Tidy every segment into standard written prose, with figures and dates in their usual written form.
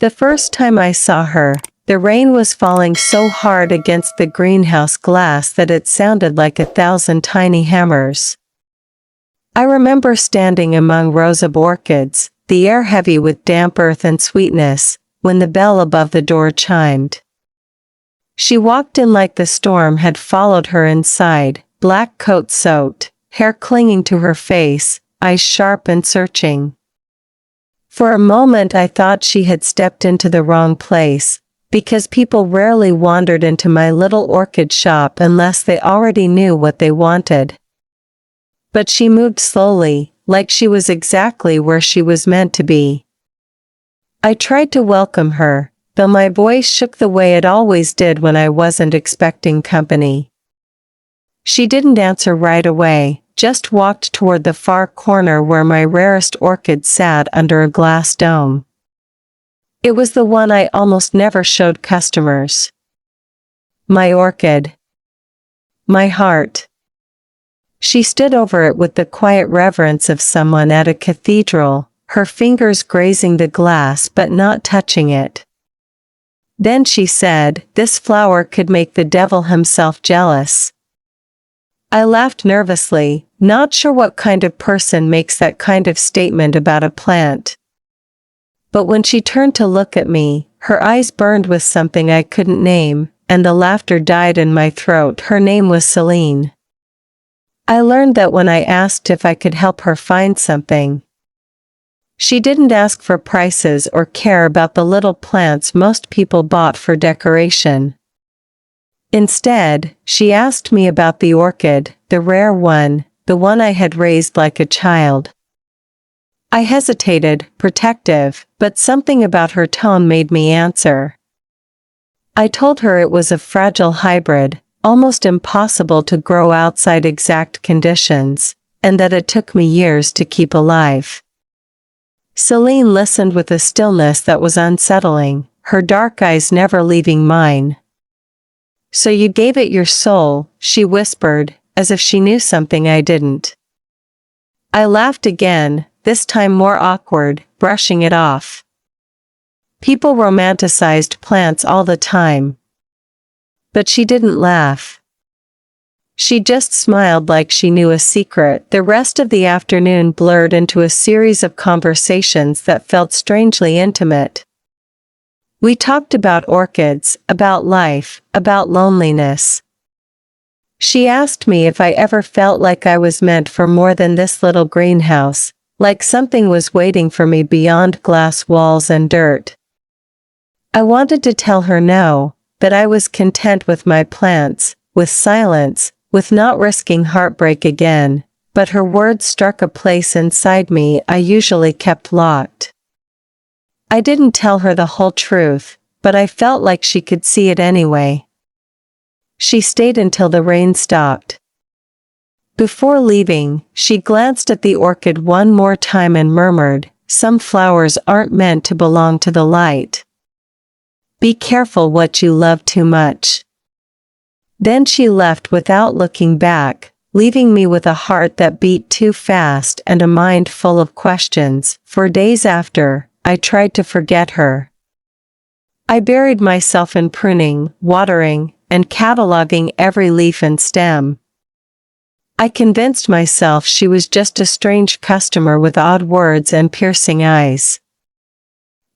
The first time I saw her, the rain was falling so hard against the greenhouse glass that it sounded like 1,000 tiny hammers. I remember standing among rows of orchids, the air heavy with damp earth and sweetness, when the bell above the door chimed. She walked in like the storm had followed her inside, black coat soaked, hair clinging to her face, eyes sharp and searching. For a moment I thought she had stepped into the wrong place, because people rarely wandered into my little orchid shop unless they already knew what they wanted. But she moved slowly, like she was exactly where she was meant to be. I tried to welcome her, though my voice shook the way it always did when I wasn't expecting company. She didn't answer right away, just walked toward the far corner where my rarest orchid sat under a glass dome. It was the one I almost never showed customers. My orchid. My heart. She stood over it with the quiet reverence of someone at a cathedral, her fingers grazing the glass but not touching it. Then she said, "This flower could make the devil himself jealous." I laughed nervously, not sure what kind of person makes that kind of statement about a plant. But when she turned to look at me, her eyes burned with something I couldn't name, and the laughter died in my throat. Her name was Celine. I learned that when I asked if I could help her find something. She didn't ask for prices or care about the little plants most people bought for decoration. Instead, she asked me about the orchid, the rare one, the one I had raised like a child. I hesitated, protective, but something about her tone made me answer. I told her it was a fragile hybrid, almost impossible to grow outside exact conditions, and that it took me years to keep alive. Celine listened with a stillness that was unsettling, her dark eyes never leaving mine. "So you gave it your soul," she whispered, as if she knew something I didn't. I laughed again, this time more awkward, brushing it off. People romanticized plants all the time. But she didn't laugh. She just smiled like she knew a secret. The rest of the afternoon blurred into a series of conversations that felt strangely intimate. We talked about orchids, about life, about loneliness. She asked me if I ever felt like I was meant for more than this little greenhouse, like something was waiting for me beyond glass walls and dirt. I wanted to tell her no, that I was content with my plants, with silence, with not risking heartbreak again, but her words struck a place inside me I usually kept locked. I didn't tell her the whole truth, but I felt like she could see it anyway. She stayed until the rain stopped. Before leaving, she glanced at the orchid one more time and murmured, "Some flowers aren't meant to belong to the light. Be careful what you love too much." Then she left without looking back, leaving me with a heart that beat too fast and a mind full of questions. For days after, I tried to forget her. I buried myself in pruning, watering, and cataloging every leaf and stem. I convinced myself she was just a strange customer with odd words and piercing eyes.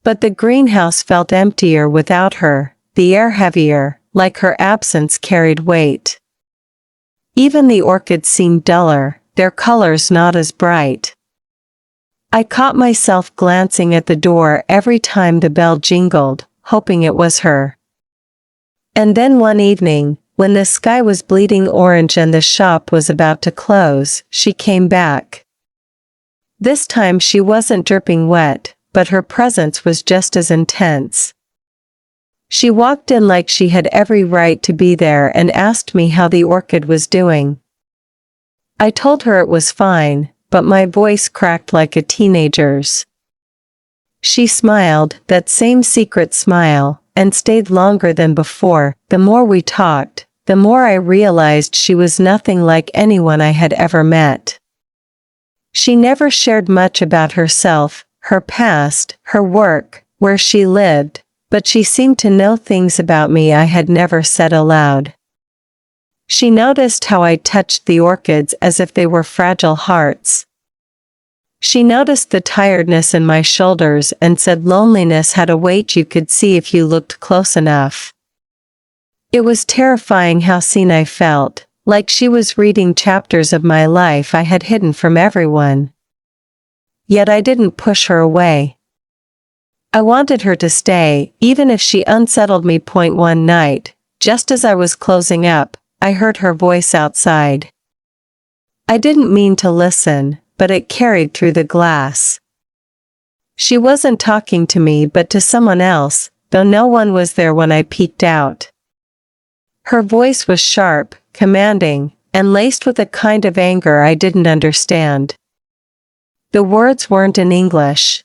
But the greenhouse felt emptier without her, the air heavier, like her absence carried weight. Even the orchids seemed duller, their colors not as bright. I caught myself glancing at the door every time the bell jingled, hoping it was her. And then one evening, when the sky was bleeding orange and the shop was about to close, she came back. This time she wasn't dripping wet, but her presence was just as intense. She walked in like she had every right to be there and asked me how the orchid was doing. I told her it was fine, but my voice cracked like a teenager's. She smiled, that same secret smile, and stayed longer than before. The more we talked, the more I realized she was nothing like anyone I had ever met. She never shared much about herself, her past, her work, where she lived, but she seemed to know things about me I had never said aloud. She noticed how I touched the orchids as if they were fragile hearts. She noticed the tiredness in my shoulders and said loneliness had a weight you could see if you looked close enough. It was terrifying how seen I felt, like she was reading chapters of my life I had hidden from everyone. Yet I didn't push her away. I wanted her to stay, even if she unsettled me. One night, just as I was closing up, I heard her voice outside. I didn't mean to listen, but it carried through the glass. She wasn't talking to me but to someone else, though no one was there when I peeked out. Her voice was sharp, commanding, and laced with a kind of anger I didn't understand. The words weren't in English.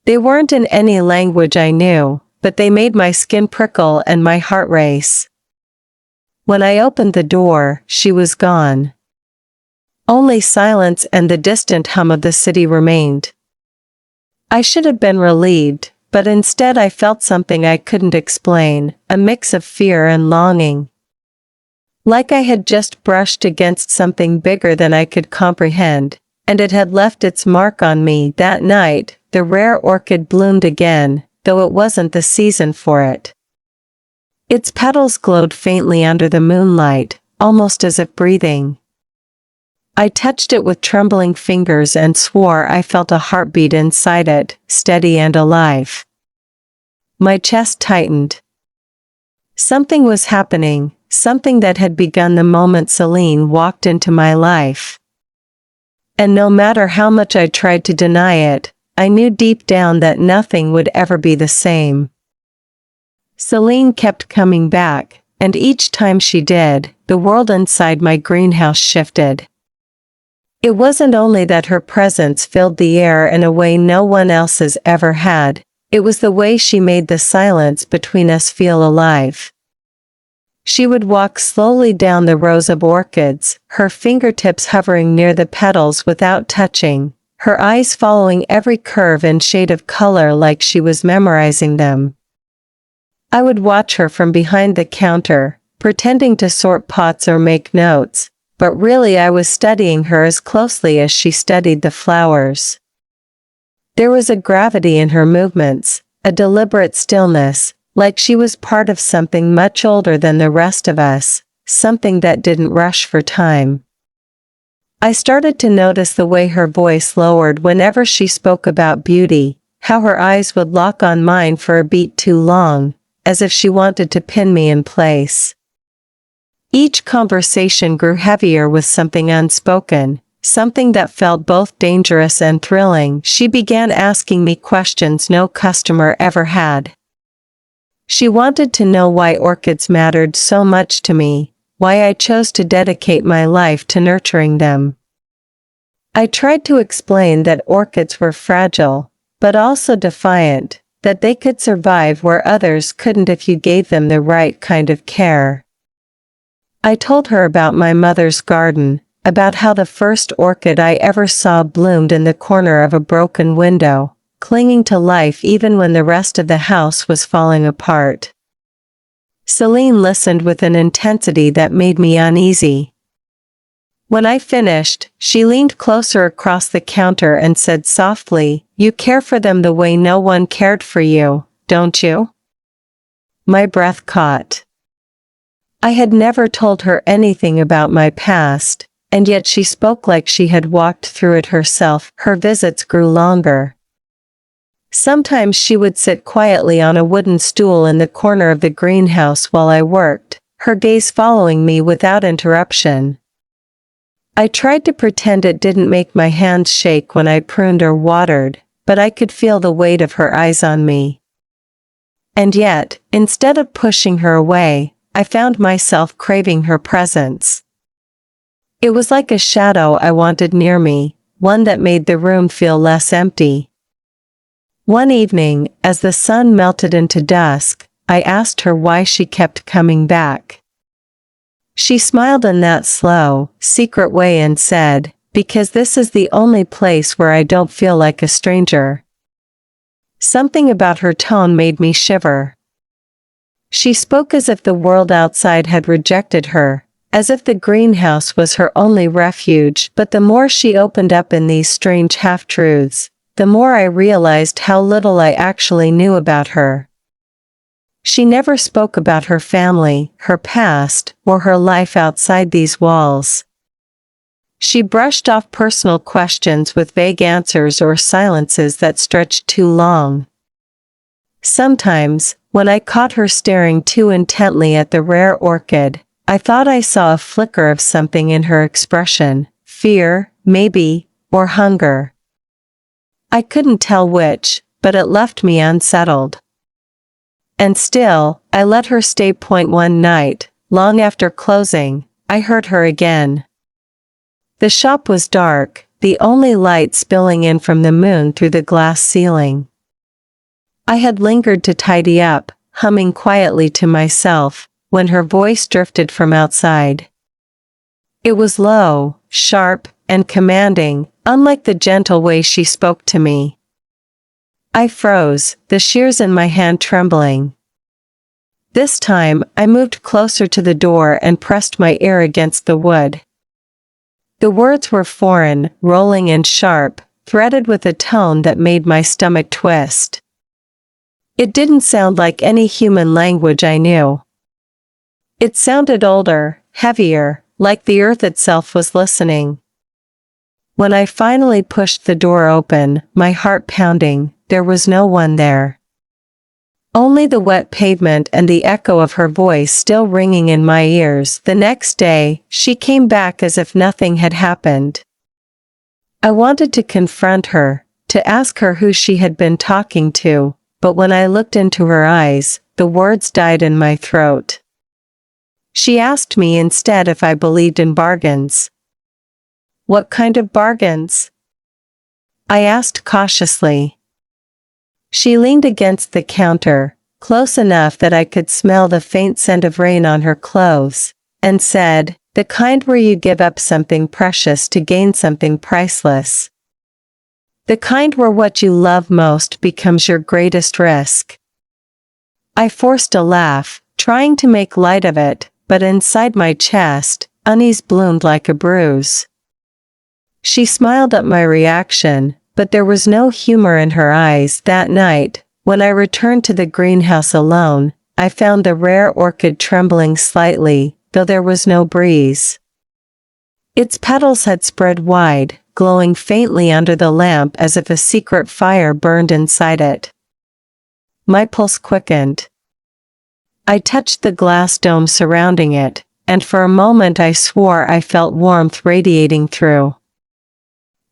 They weren't in any language I knew, but they made my skin prickle and my heart race. When I opened the door, she was gone. Only silence and the distant hum of the city remained. I should have been relieved, but instead I felt something I couldn't explain, a mix of fear and longing. Like I had just brushed against something bigger than I could comprehend, and it had left its mark on me. That night, the rare orchid bloomed again, though it wasn't the season for it. Its petals glowed faintly under the moonlight, almost as if breathing. I touched it with trembling fingers and swore I felt a heartbeat inside it, steady and alive. My chest tightened. Something was happening, something that had begun the moment Celine walked into my life. And no matter how much I tried to deny it, I knew deep down that nothing would ever be the same. Celine kept coming back, and each time she did, the world inside my greenhouse shifted. It wasn't only that her presence filled the air in a way no one else's ever had, it was the way she made the silence between us feel alive. She would walk slowly down the rows of orchids, her fingertips hovering near the petals without touching, her eyes following every curve and shade of color like she was memorizing them. I would watch her from behind the counter, pretending to sort pots or make notes, but really I was studying her as closely as she studied the flowers. There was a gravity in her movements, a deliberate stillness, like she was part of something much older than the rest of us, something that didn't rush for time. I started to notice the way her voice lowered whenever she spoke about beauty, how her eyes would lock on mine for a beat too long, as if she wanted to pin me in place. Each conversation grew heavier with something unspoken, something that felt both dangerous and thrilling. She began asking me questions no customer ever had. She wanted to know why orchids mattered so much to me, why I chose to dedicate my life to nurturing them. I tried to explain that orchids were fragile, but also defiant, that they could survive where others couldn't if you gave them the right kind of care. I told her about my mother's garden, about how the first orchid I ever saw bloomed in the corner of a broken window, clinging to life even when the rest of the house was falling apart. Celine listened with an intensity that made me uneasy. When I finished, she leaned closer across the counter and said softly, "You care for them the way no one cared for you, don't you?" My breath caught. I had never told her anything about my past, and yet she spoke like she had walked through it herself. Her visits grew longer. Sometimes she would sit quietly on a wooden stool in the corner of the greenhouse while I worked, her gaze following me without interruption. I tried to pretend it didn't make my hands shake when I pruned or watered, but I could feel the weight of her eyes on me. And yet, instead of pushing her away, I found myself craving her presence. It was like a shadow I wanted near me, one that made the room feel less empty. One evening, as the sun melted into dusk, I asked her why she kept coming back. She smiled in that slow, secret way and said, "Because this is the only place where I don't feel like a stranger." Something about her tone made me shiver. She spoke as if the world outside had rejected her, as if the greenhouse was her only refuge. But the more she opened up in these strange half-truths, the more I realized how little I actually knew about her. She never spoke about her family, her past, or her life outside these walls. She brushed off personal questions with vague answers or silences that stretched too long. Sometimes, when I caught her staring too intently at the rare orchid, I thought I saw a flicker of something in her expression, fear, maybe, or hunger. I couldn't tell which, but it left me unsettled. And still, I let her stay. One night, long after closing, I heard her again. The shop was dark, the only light spilling in from the moon through the glass ceiling. I had lingered to tidy up, humming quietly to myself, when her voice drifted from outside. It was low, sharp, and commanding, unlike the gentle way she spoke to me. I froze, the shears in my hand trembling. This time, I moved closer to the door and pressed my ear against the wood. The words were foreign, rolling and sharp, threaded with a tone that made my stomach twist. It didn't sound like any human language I knew. It sounded older, heavier, like the earth itself was listening. When I finally pushed the door open, my heart pounding, there was no one there. Only the wet pavement and the echo of her voice still ringing in my ears. The next day, she came back as if nothing had happened. I wanted to confront her, to ask her who she had been talking to, but when I looked into her eyes, the words died in my throat. She asked me instead if I believed in bargains. What kind of bargains? I asked cautiously. She leaned against the counter, close enough that I could smell the faint scent of rain on her clothes, and said, "The kind where you give up something precious to gain something priceless. The kind where what you love most becomes your greatest risk." I forced a laugh, trying to make light of it, but inside my chest, unease bloomed like a bruise. She smiled at my reaction, but there was no humor in her eyes. That night, when I returned to the greenhouse alone, I found the rare orchid trembling slightly, though there was no breeze. Its petals had spread wide, glowing faintly under the lamp as if a secret fire burned inside it. My pulse quickened. I touched the glass dome surrounding it, and for a moment I swore I felt warmth radiating through.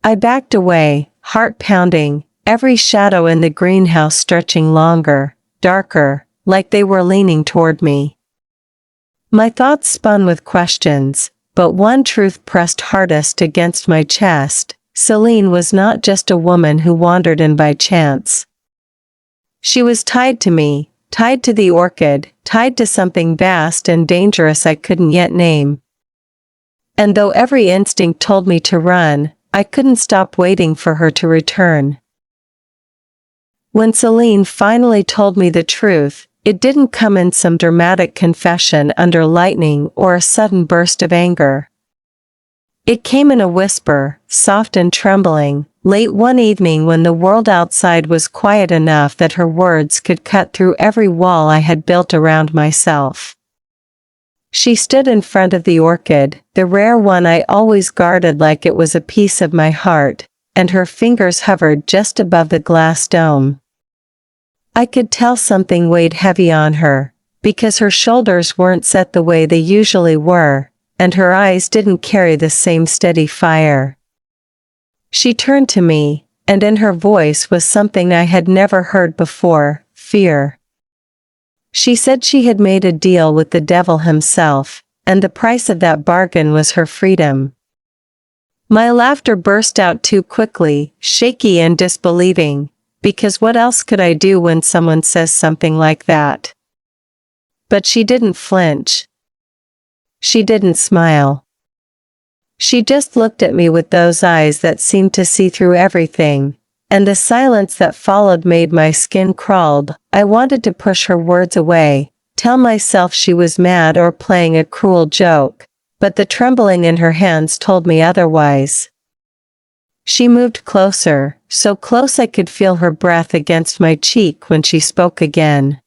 I backed away, heart pounding, every shadow in the greenhouse stretching longer, darker, like they were leaning toward me. My thoughts spun with questions, but one truth pressed hardest against my chest: Celine was not just a woman who wandered in by chance. She was tied to me, tied to the orchid, tied to something vast and dangerous I couldn't yet name. And though every instinct told me to run, I couldn't stop waiting for her to return. When Celine finally told me the truth, it didn't come in some dramatic confession under lightning or a sudden burst of anger. It came in a whisper, soft and trembling, late one evening when the world outside was quiet enough that her words could cut through every wall I had built around myself. She stood in front of the orchid, the rare one I always guarded like it was a piece of my heart, and her fingers hovered just above the glass dome. I could tell something weighed heavy on her, because her shoulders weren't set the way they usually were, and her eyes didn't carry the same steady fire. She turned to me, and in her voice was something I had never heard before: fear. She said she had made a deal with the devil himself, and the price of that bargain was her freedom. My laughter burst out too quickly, shaky and disbelieving, because what else could I do when someone says something like that? But she didn't flinch. She didn't smile. She just looked at me with those eyes that seemed to see through everything, and the silence that followed made my skin crawl. I wanted to push her words away, tell myself she was mad or playing a cruel joke, but the trembling in her hands told me otherwise. She moved closer, so close I could feel her breath against my cheek when she spoke again.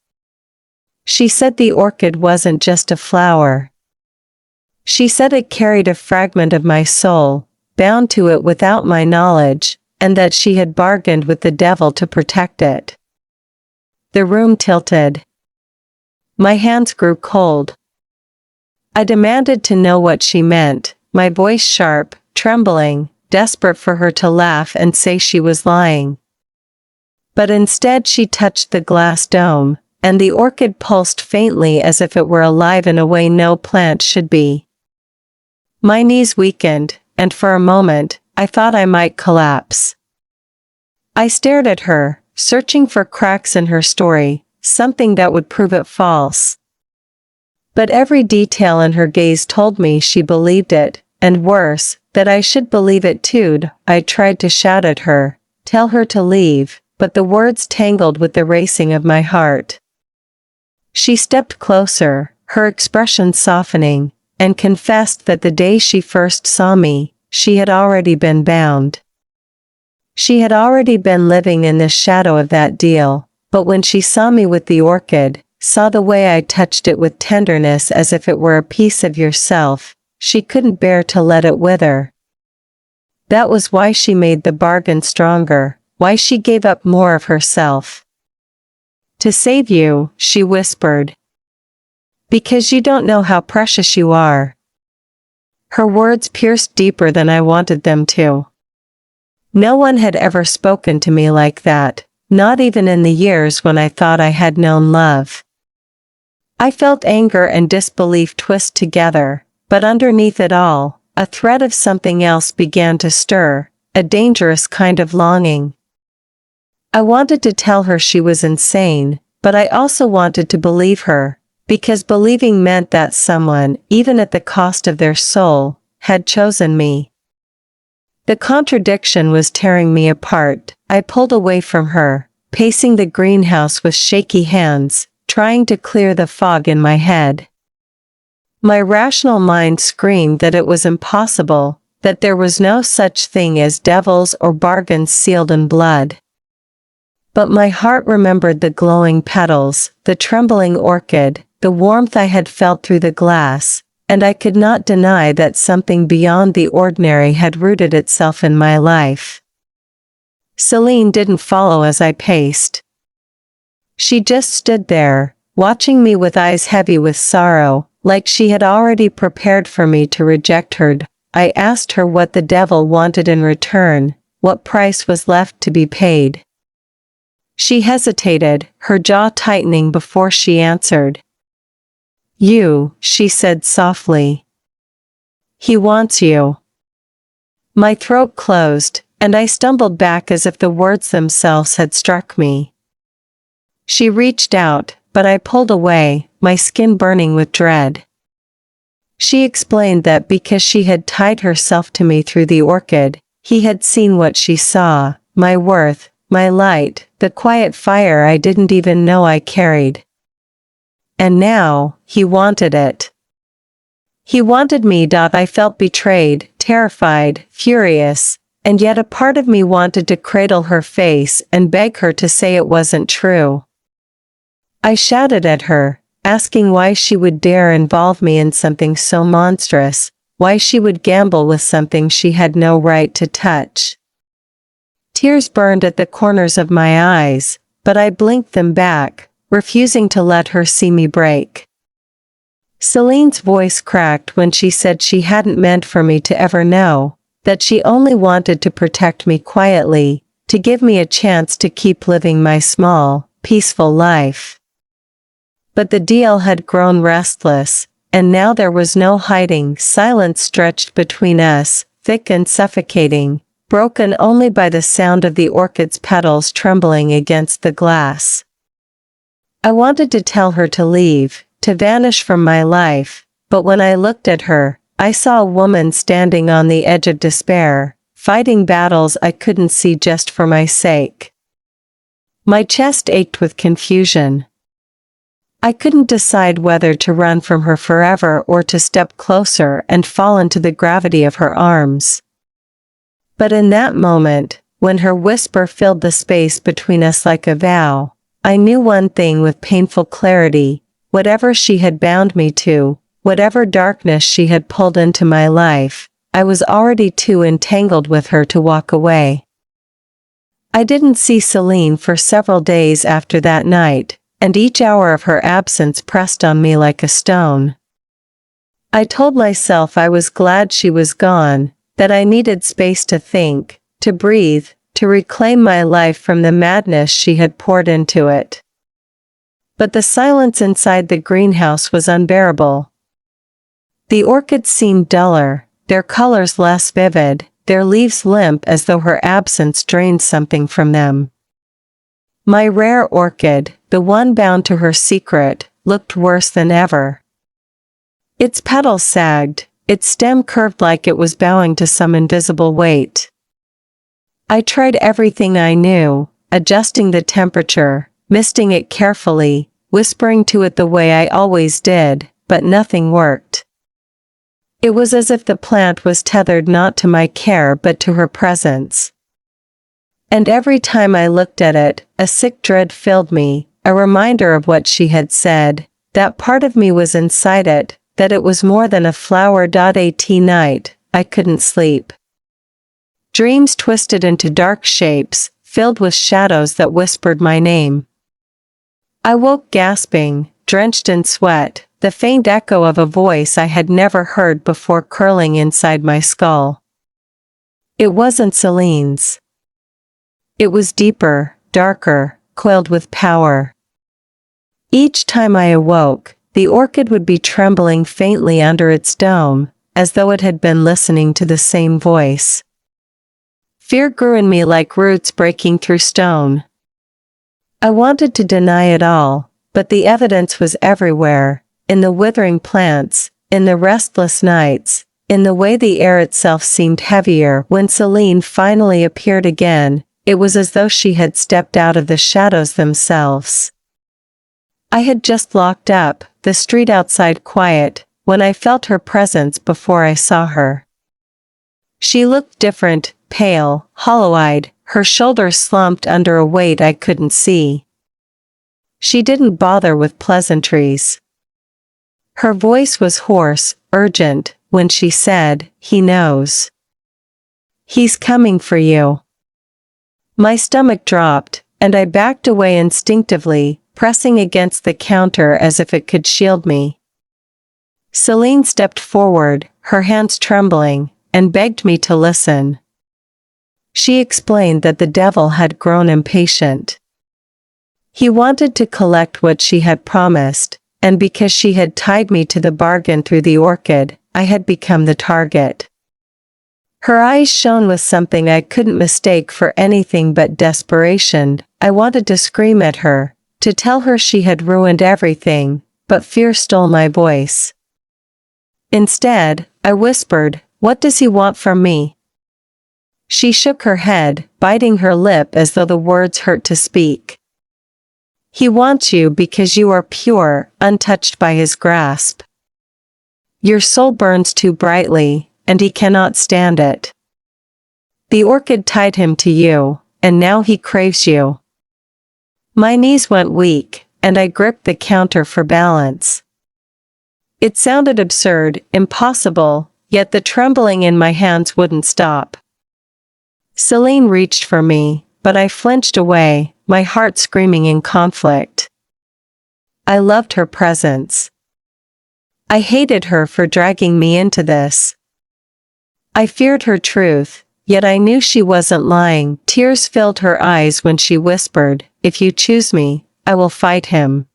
She said the orchid wasn't just a flower. She said it carried a fragment of my soul, bound to it without my knowledge, and that she had bargained with the devil to protect it. The room tilted. My hands grew cold. I demanded to know what she meant, my voice sharp, trembling, desperate for her to laugh and say she was lying. But instead she touched the glass dome, and the orchid pulsed faintly as if it were alive in a way no plant should be. My knees weakened, and for a moment, I thought I might collapse. I stared at her, searching for cracks in her story, something that would prove it false. But every detail in her gaze told me she believed it, and worse, that I should believe it too. I tried to shout at her, tell her to leave, but the words tangled with the racing of my heart. She stepped closer, her expression softening, and confessed that the day she first saw me, she had already been bound. She had already been living in the shadow of that deal, but when she saw me with the orchid, saw the way I touched it with tenderness as if it were a piece of yourself, she couldn't bear to let it wither. That was why she made the bargain stronger, why she gave up more of herself. To save you, she whispered. Because you don't know how precious you are. Her words pierced deeper than I wanted them to. No one had ever spoken to me like that, not even in the years when I thought I had known love. I felt anger and disbelief twist together, but underneath it all, a thread of something else began to stir, a dangerous kind of longing. I wanted to tell her she was insane, but I also wanted to believe her, because believing meant that someone, even at the cost of their soul, had chosen me. The contradiction was tearing me apart. I pulled away from her, pacing the greenhouse with shaky hands, trying to clear the fog in my head. My rational mind screamed that it was impossible, that there was no such thing as devils or bargains sealed in blood. But my heart remembered the glowing petals, the trembling orchid, the warmth I had felt through the glass, and I could not deny that something beyond the ordinary had rooted itself in my life. Celine didn't follow as I paced. She just stood there, watching me with eyes heavy with sorrow, like she had already prepared for me to reject her. I asked her what the devil wanted in return, what price was left to be paid. She hesitated, her jaw tightening before she answered. You, she said softly. He wants you. My throat closed, and I stumbled back as if the words themselves had struck me. She reached out, but I pulled away, my skin burning with dread. She explained that because she had tied herself to me through the orchid, he had seen what she saw, my worth, my light, the quiet fire I didn't even know I carried. And now, he wanted it. He wanted me. I felt betrayed, terrified, furious, and yet a part of me wanted to cradle her face and beg her to say it wasn't true. I shouted at her, asking why she would dare involve me in something so monstrous, why she would gamble with something she had no right to touch. Tears burned at the corners of my eyes, but I blinked them back, refusing to let her see me break. Celine's voice cracked when she said she hadn't meant for me to ever know, that she only wanted to protect me quietly, to give me a chance to keep living my small, peaceful life. But the deal had grown restless, and now there was no hiding. Silence stretched between us, thick and suffocating, broken only by the sound of the orchid's petals trembling against the glass. I wanted to tell her to leave, to vanish from my life, but when I looked at her, I saw a woman standing on the edge of despair, fighting battles I couldn't see just for my sake. My chest ached with confusion. I couldn't decide whether to run from her forever or to step closer and fall into the gravity of her arms. But in that moment, when her whisper filled the space between us like a vow, I knew one thing with painful clarity: whatever she had bound me to, whatever darkness she had pulled into my life, I was already too entangled with her to walk away. I didn't see Celine for several days after that night, and each hour of her absence pressed on me like a stone. I told myself I was glad she was gone, that I needed space to think, to breathe, to reclaim my life from the madness she had poured into it. But the silence inside the greenhouse was unbearable. The orchids seemed duller, their colors less vivid, their leaves limp as though her absence drained something from them. My rare orchid, the one bound to her secret, looked worse than ever. Its petals sagged, its stem curved like it was bowing to some invisible weight. I tried everything I knew, adjusting the temperature, misting it carefully, whispering to it the way I always did, but nothing worked. It was as if the plant was tethered not to my care but to her presence. And every time I looked at it, a sick dread filled me, a reminder of what she had said, that part of me was inside it, that it was more than a flower. At night, I couldn't sleep. Dreams twisted into dark shapes, filled with shadows that whispered my name. I woke gasping, drenched in sweat, the faint echo of a voice I had never heard before curling inside my skull. It wasn't Celine's. It was deeper, darker, coiled with power. Each time I awoke, the orchid would be trembling faintly under its dome, as though it had been listening to the same voice. Fear grew in me like roots breaking through stone. I wanted to deny it all, but the evidence was everywhere, in the withering plants, in the restless nights, in the way the air itself seemed heavier. When Celine finally appeared again, it was as though she had stepped out of the shadows themselves. I had just locked up, the street outside quiet, when I felt her presence before I saw her. She looked different, pale, hollow-eyed, her shoulders slumped under a weight I couldn't see. She didn't bother with pleasantries. Her voice was hoarse, urgent, when she said, "He knows. He's coming for you." My stomach dropped, and I backed away instinctively, pressing against the counter as if it could shield me. Celine stepped forward, her hands trembling, and begged me to listen. She explained that the devil had grown impatient. He wanted to collect what she had promised, and because she had tied me to the bargain through the orchid, I had become the target. Her eyes shone with something I couldn't mistake for anything but desperation. I wanted to scream at her, to tell her she had ruined everything, but fear stole my voice. Instead, I whispered, "What does he want from me?" She shook her head, biting her lip as though the words hurt to speak. "He wants you because you are pure, untouched by his grasp. Your soul burns too brightly, and he cannot stand it. The orchid tied him to you, and now he craves you." My knees went weak, and I gripped the counter for balance. It sounded absurd, impossible, yet the trembling in my hands wouldn't stop. Celine reached for me, but I flinched away, my heart screaming in conflict. I loved her presence. I hated her for dragging me into this. I feared her truth, yet I knew she wasn't lying. Tears filled her eyes when she whispered, "If you choose me, I will fight him.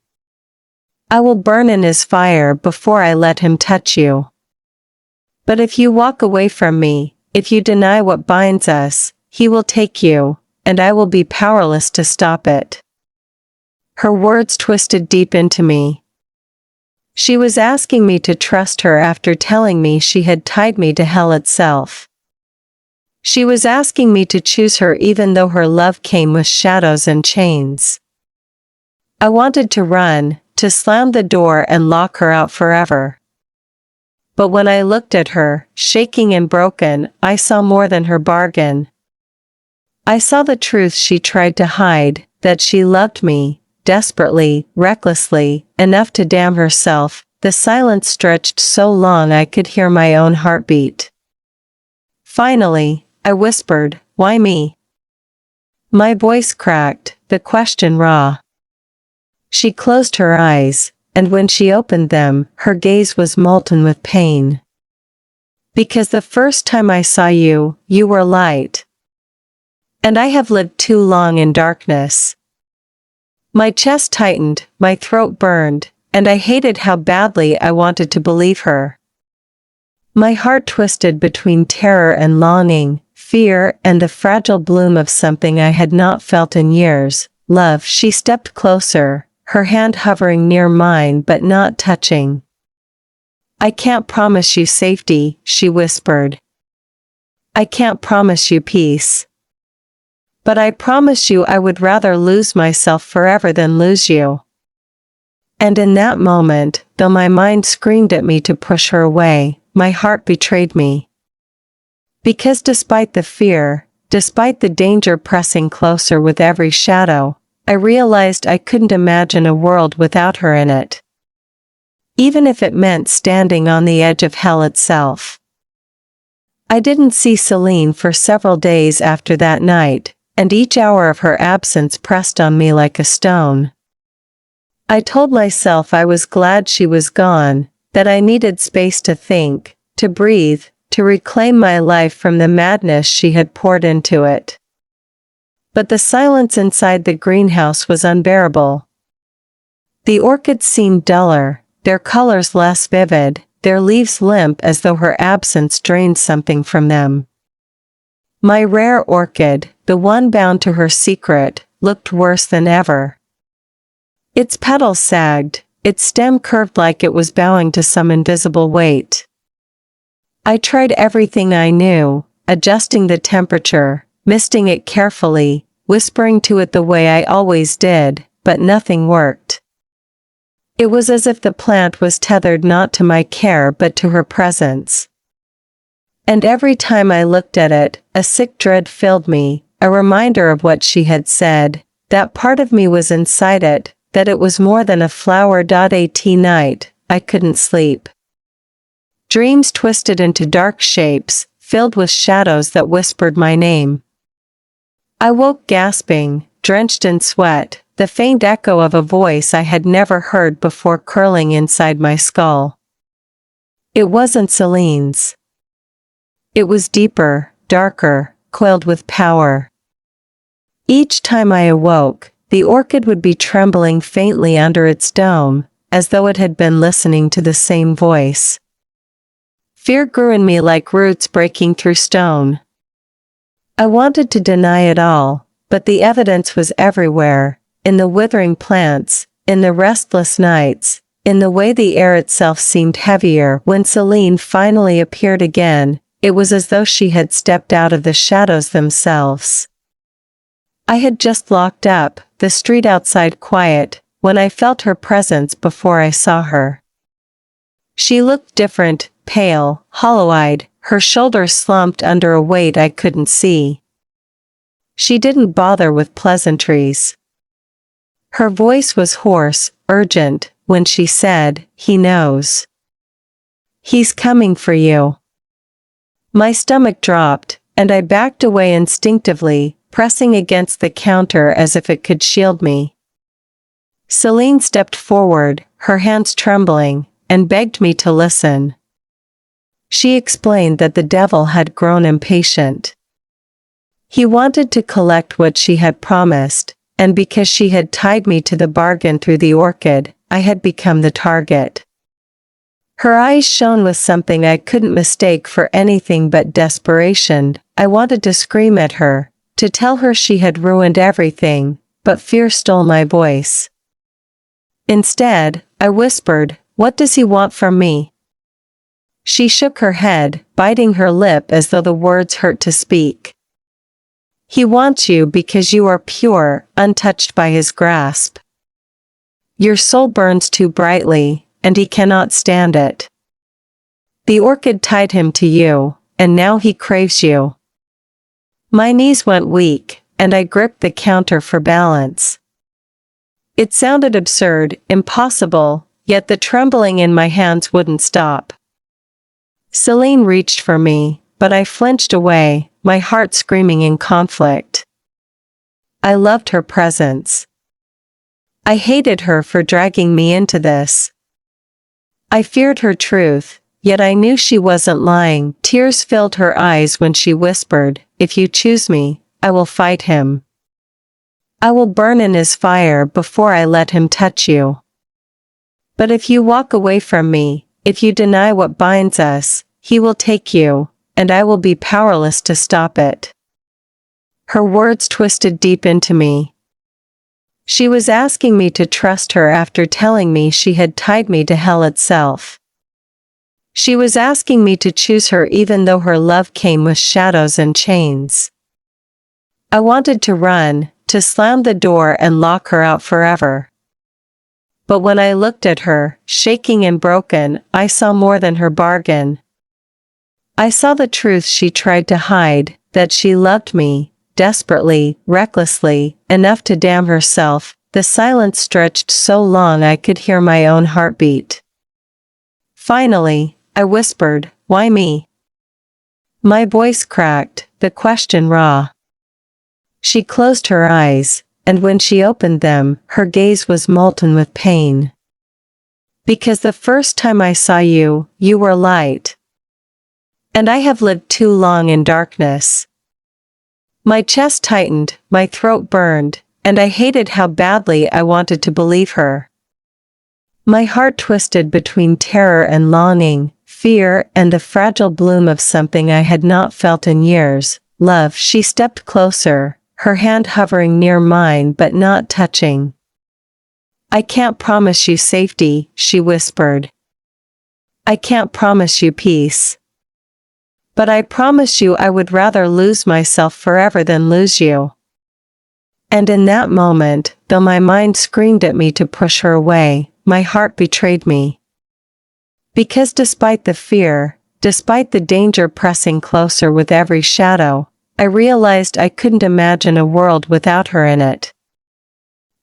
I will burn in his fire before I let him touch you. But if you walk away from me, if you deny what binds us, he will take you, and I will be powerless to stop it." Her words twisted deep into me. She was asking me to trust her after telling me she had tied me to hell itself. She was asking me to choose her even though her love came with shadows and chains. I wanted to run, to slam the door and lock her out forever. But when I looked at her, shaking and broken, I saw more than her bargain. I saw the truth she tried to hide, that she loved me, desperately, recklessly, enough to damn herself. The silence stretched so long I could hear my own heartbeat. Finally, I whispered, "Why me?" My voice cracked, the question raw. She closed her eyes, and when she opened them, her gaze was molten with pain. "Because the first time I saw you, you were light. And I have lived too long in darkness." My chest tightened, my throat burned, and I hated how badly I wanted to believe her. My heart twisted between terror and longing, fear and the fragile bloom of something I had not felt in years, love. She stepped closer, her hand hovering near mine but not touching. "I can't promise you safety," she whispered. "I can't promise you peace. But I promise you I would rather lose myself forever than lose you." And in that moment, though my mind screamed at me to push her away, my heart betrayed me. Because despite the fear, despite the danger pressing closer with every shadow, I realized I couldn't imagine a world without her in it. Even if it meant standing on the edge of hell itself. I didn't see Celine for several days after that night, and each hour of her absence pressed on me like a stone. I told myself I was glad she was gone, that I needed space to think, to breathe, to reclaim my life from the madness she had poured into it. But the silence inside the greenhouse was unbearable. The orchids seemed duller, their colors less vivid, their leaves limp as though her absence drained something from them. My rare orchid, the one bound to her secret, looked worse than ever. Its petals sagged, its stem curved like it was bowing to some invisible weight. I tried everything I knew, adjusting the temperature, misting it carefully, whispering to it the way I always did, but nothing worked. It was as if the plant was tethered not to my care but to her presence. And every time I looked at it, a sick dread filled me, a reminder of what she had said, that part of me was inside it, that it was more than a flower. At night, I couldn't sleep. Dreams twisted into dark shapes, filled with shadows that whispered my name. I woke gasping, drenched in sweat, the faint echo of a voice I had never heard before curling inside my skull. It wasn't Celine's. It was deeper, darker, coiled with power. Each time I awoke, the orchid would be trembling faintly under its dome, as though it had been listening to the same voice. Fear grew in me like roots breaking through stone. I wanted to deny it all, but the evidence was everywhere, in the withering plants, in the restless nights, in the way the air itself seemed heavier. When Celine finally appeared again, it was as though she had stepped out of the shadows themselves. I had just locked up, the street outside quiet, when I felt her presence before I saw her. She looked different, pale, hollow-eyed, her shoulders slumped under a weight I couldn't see. She didn't bother with pleasantries. Her voice was hoarse, urgent, when she said, "He knows. He's coming for you." My stomach dropped, and I backed away instinctively, pressing against the counter as if it could shield me. Celine stepped forward, her hands trembling, and begged me to listen. She explained that the devil had grown impatient. He wanted to collect what she had promised, and because she had tied me to the bargain through the orchid, I had become the target. Her eyes shone with something I couldn't mistake for anything but desperation. I wanted to scream at her, to tell her she had ruined everything, but fear stole my voice. Instead, I whispered, "What does he want from me?" She shook her head, biting her lip as though the words hurt to speak. He wants you because you are pure, untouched by his grasp. Your soul burns too brightly, and he cannot stand it. The orchid tied him to you, and now he craves you. My knees went weak, and I gripped the counter for balance. It sounded absurd, impossible, yet the trembling in my hands wouldn't stop. Celine reached for me, but I flinched away, my heart screaming in conflict. I loved her presence. I hated her for dragging me into this. I feared her truth, yet I knew she wasn't lying. Tears filled her eyes when she whispered, "If you choose me, I will fight him. I will burn in his fire before I let him touch you. But if you walk away from me, if you deny what binds us, he will take you, and I will be powerless to stop it." Her words twisted deep into me. She was asking me to trust her after telling me she had tied me to hell itself. She was asking me to choose her even though her love came with shadows and chains. I wanted to run, to slam the door and lock her out forever. But when I looked at her, shaking and broken, I saw more than her bargain. I saw the truth she tried to hide, that she loved me, desperately, recklessly, enough to damn herself. The silence stretched so long I could hear my own heartbeat. Finally, I whispered, "Why me?" My voice cracked, the question raw. She closed her eyes, and when she opened them, her gaze was molten with pain. "Because the first time I saw you, you were light. And I have lived too long in darkness." My chest tightened, my throat burned, and I hated how badly I wanted to believe her. My heart twisted between terror and longing, fear and the fragile bloom of something I had not felt in years, love. She stepped closer, her hand hovering near mine but not touching. "I can't promise you safety," she whispered. "I can't promise you peace. But I promise you I would rather lose myself forever than lose you." And in that moment, though my mind screamed at me to push her away, my heart betrayed me. Because despite the fear, despite the danger pressing closer with every shadow, I realized I couldn't imagine a world without her in it.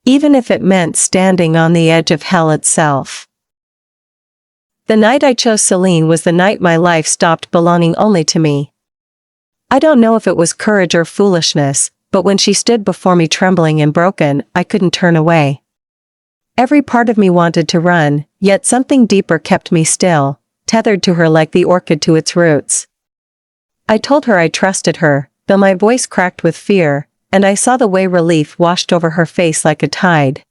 Even if it meant standing on the edge of hell itself. The night I chose Celine was the night my life stopped belonging only to me. I don't know if it was courage or foolishness, but when she stood before me trembling and broken, I couldn't turn away. Every part of me wanted to run, yet something deeper kept me still, tethered to her like the orchid to its roots. I told her I trusted her, though my voice cracked with fear, and I saw the way relief washed over her face like a tide.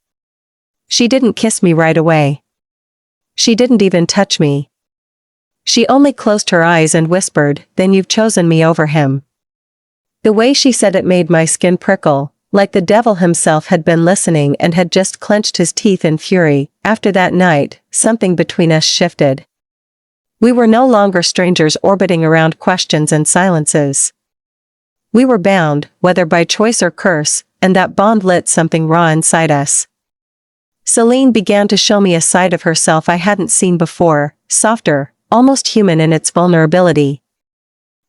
She didn't kiss me right away. She didn't even touch me. She only closed her eyes and whispered, "Then you've chosen me over him." The way she said it made my skin prickle, like the devil himself had been listening and had just clenched his teeth in fury. After that night, something between us shifted. We were no longer strangers orbiting around questions and silences. We were bound, whether by choice or curse, and that bond lit something raw inside us. Celine began to show me a side of herself I hadn't seen before, softer, almost human in its vulnerability.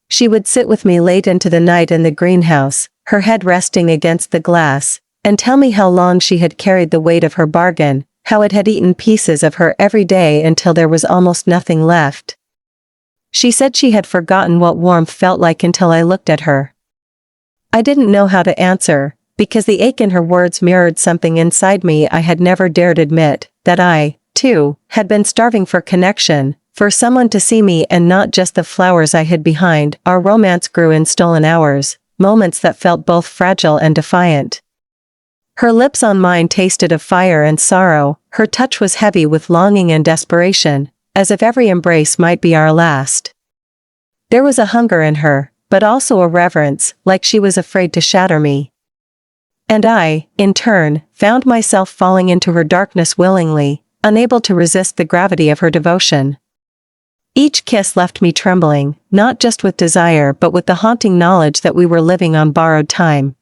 She would sit with me late into the night in the greenhouse, her head resting against the glass, and tell me how long she had carried the weight of her bargain, how it had eaten pieces of her every day until there was almost nothing left. She said she had forgotten what warmth felt like until I looked at her. I didn't know how to answer, because the ache in her words mirrored something inside me I had never dared admit, that I, too, had been starving for connection, for someone to see me and not just the flowers I hid behind. Our romance grew in stolen hours, moments that felt both fragile and defiant. Her lips on mine tasted of fire and sorrow, her touch was heavy with longing and desperation, as if every embrace might be our last. There was a hunger in her, but also a reverence, like she was afraid to shatter me. And I, in turn, found myself falling into her darkness willingly, unable to resist the gravity of her devotion. Each kiss left me trembling, not just with desire but with the haunting knowledge that we were living on borrowed time.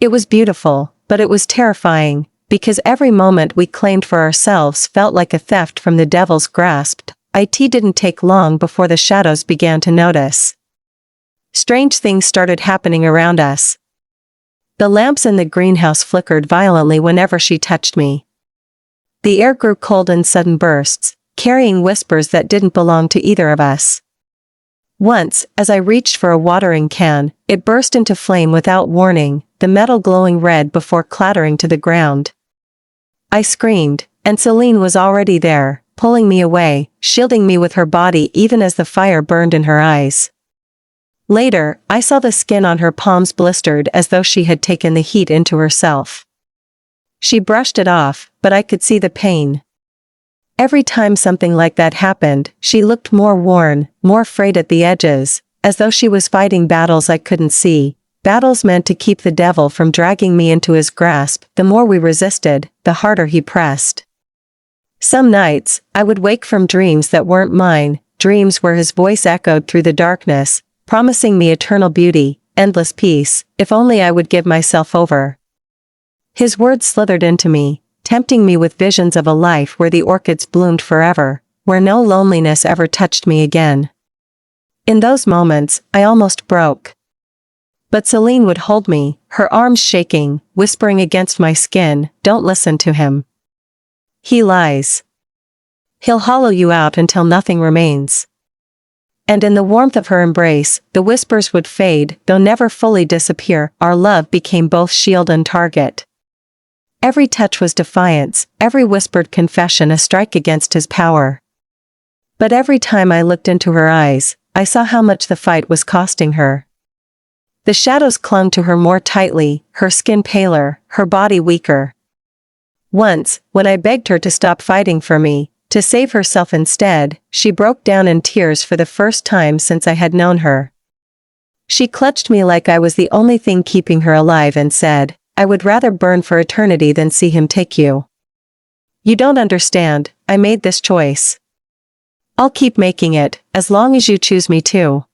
It was beautiful, but it was terrifying, because every moment we claimed for ourselves felt like a theft from the devil's grasp. It didn't take long before the shadows began to notice. Strange things started happening around us. The lamps in the greenhouse flickered violently whenever she touched me. The air grew cold in sudden bursts, carrying whispers that didn't belong to either of us. Once, as I reached for a watering can, it burst into flame without warning, the metal glowing red before clattering to the ground. I screamed, and Celine was already there, pulling me away, shielding me with her body even as the fire burned in her eyes. Later, I saw the skin on her palms blistered as though she had taken the heat into herself. She brushed it off, but I could see the pain. Every time something like that happened, she looked more worn, more frayed at the edges, as though she was fighting battles I couldn't see, battles meant to keep the devil from dragging me into his grasp. The more we resisted, the harder he pressed. Some nights, I would wake from dreams that weren't mine, dreams where his voice echoed through the darkness, promising me eternal beauty, endless peace, if only I would give myself over. His words slithered into me, tempting me with visions of a life where the orchids bloomed forever, where no loneliness ever touched me again. In those moments, I almost broke. But Celine would hold me, her arms shaking, whispering against my skin, "Don't listen to him. He lies. He'll hollow you out until nothing remains." And in the warmth of her embrace, the whispers would fade, though never fully disappear. Our love became both shield and target. Every touch was defiance, every whispered confession a strike against his power. But every time I looked into her eyes, I saw how much the fight was costing her. The shadows clung to her more tightly, her skin paler, her body weaker. Once, when I begged her to stop fighting for me, to save herself instead, she broke down in tears for the first time since I had known her. She clutched me like I was the only thing keeping her alive and said, "I would rather burn for eternity than see him take you. You don't understand, I made this choice. I'll keep making it, as long as you choose me to."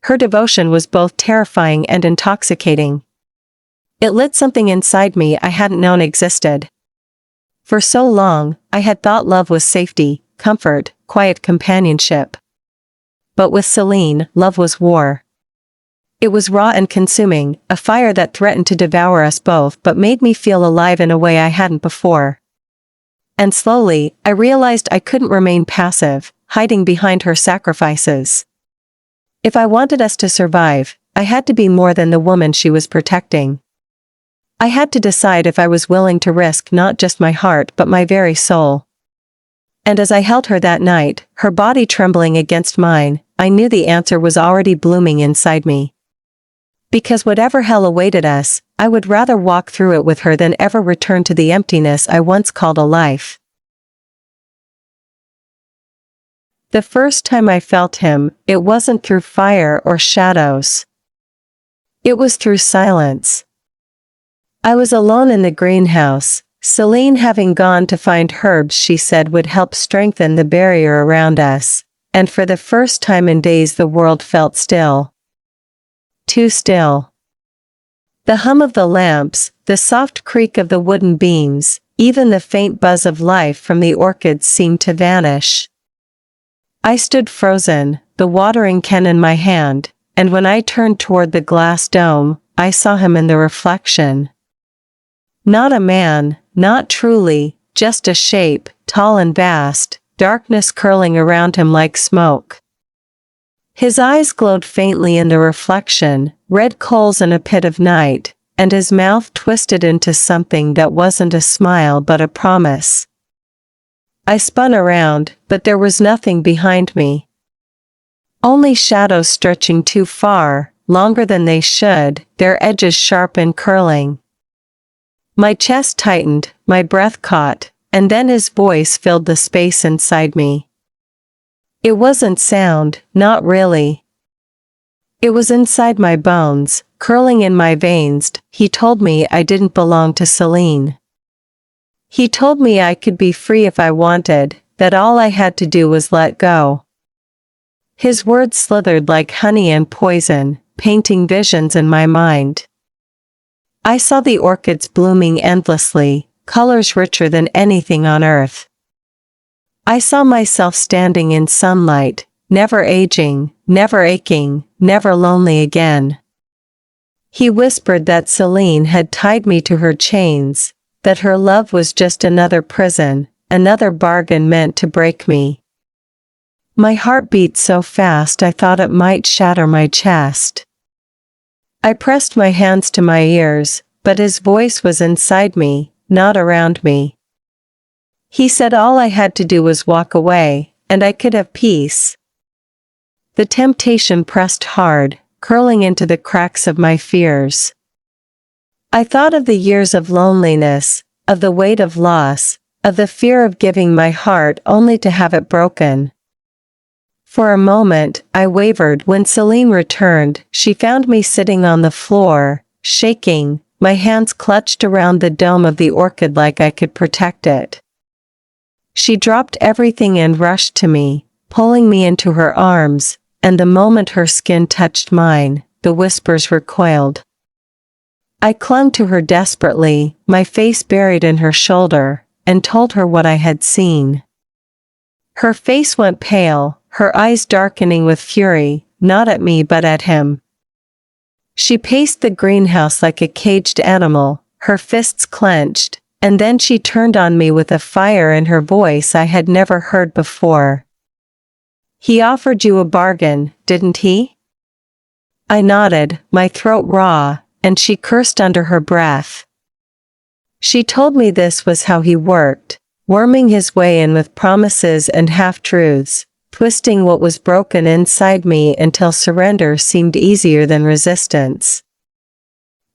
Her devotion was both terrifying and intoxicating. It lit something inside me I hadn't known existed. For so long, I had thought love was safety, comfort, quiet companionship. But with Celine, love was war. It was raw and consuming, a fire that threatened to devour us both but made me feel alive in a way I hadn't before. And slowly, I realized I couldn't remain passive, hiding behind her sacrifices. If I wanted us to survive, I had to be more than the woman she was protecting. I had to decide if I was willing to risk not just my heart but my very soul. And as I held her that night, her body trembling against mine, I knew the answer was already blooming inside me. Because whatever hell awaited us, I would rather walk through it with her than ever return to the emptiness I once called a life. The first time I felt him, it wasn't through fire or shadows. It was through silence. I was alone in the greenhouse, Celine having gone to find herbs she said would help strengthen the barrier around us, and for the first time in days the world felt still. Too still. The hum of the lamps, the soft creak of the wooden beams, even the faint buzz of life from the orchids seemed to vanish. I stood frozen, the watering can in my hand, and when I turned toward the glass dome, I saw him in the reflection. Not a man, not truly, just a shape, tall and vast, darkness curling around him like smoke. His eyes glowed faintly in the reflection, red coals in a pit of night, and his mouth twisted into something that wasn't a smile but a promise. I spun around, but there was nothing behind me. Only shadows stretching too far, longer than they should, their edges sharp and curling. My chest tightened, my breath caught, and then his voice filled the space inside me. It wasn't sound, not really. It was inside my bones, curling in my veins. He told me I didn't belong to Celine. He told me I could be free if I wanted, that all I had to do was let go. His words slithered like honey and poison, painting visions in my mind. I saw the orchids blooming endlessly, colors richer than anything on earth. I saw myself standing in sunlight, never aging, never aching, never lonely again. He whispered that Celine had tied me to her chains, that her love was just another prison, another bargain meant to break me. My heart beat so fast I thought it might shatter my chest. I pressed my hands to my ears, but his voice was inside me, not around me. He said all I had to do was walk away, and I could have peace. The temptation pressed hard, curling into the cracks of my fears. I thought of the years of loneliness, of the weight of loss, of the fear of giving my heart only to have it broken. For a moment, I wavered. When Celine returned, she found me sitting on the floor, shaking, my hands clutched around the dome of the orchid like I could protect it. She dropped everything and rushed to me, pulling me into her arms, and the moment her skin touched mine, the whispers recoiled. I clung to her desperately, my face buried in her shoulder, and told her what I had seen. Her face went pale, her eyes darkening with fury, not at me but at him. She paced the greenhouse like a caged animal, her fists clenched, and then she turned on me with a fire in her voice I had never heard before. "He offered you a bargain, didn't he?" I nodded, my throat raw, and she cursed under her breath. She told me this was how he worked, worming his way in with promises and half-truths, twisting what was broken inside me until surrender seemed easier than resistance.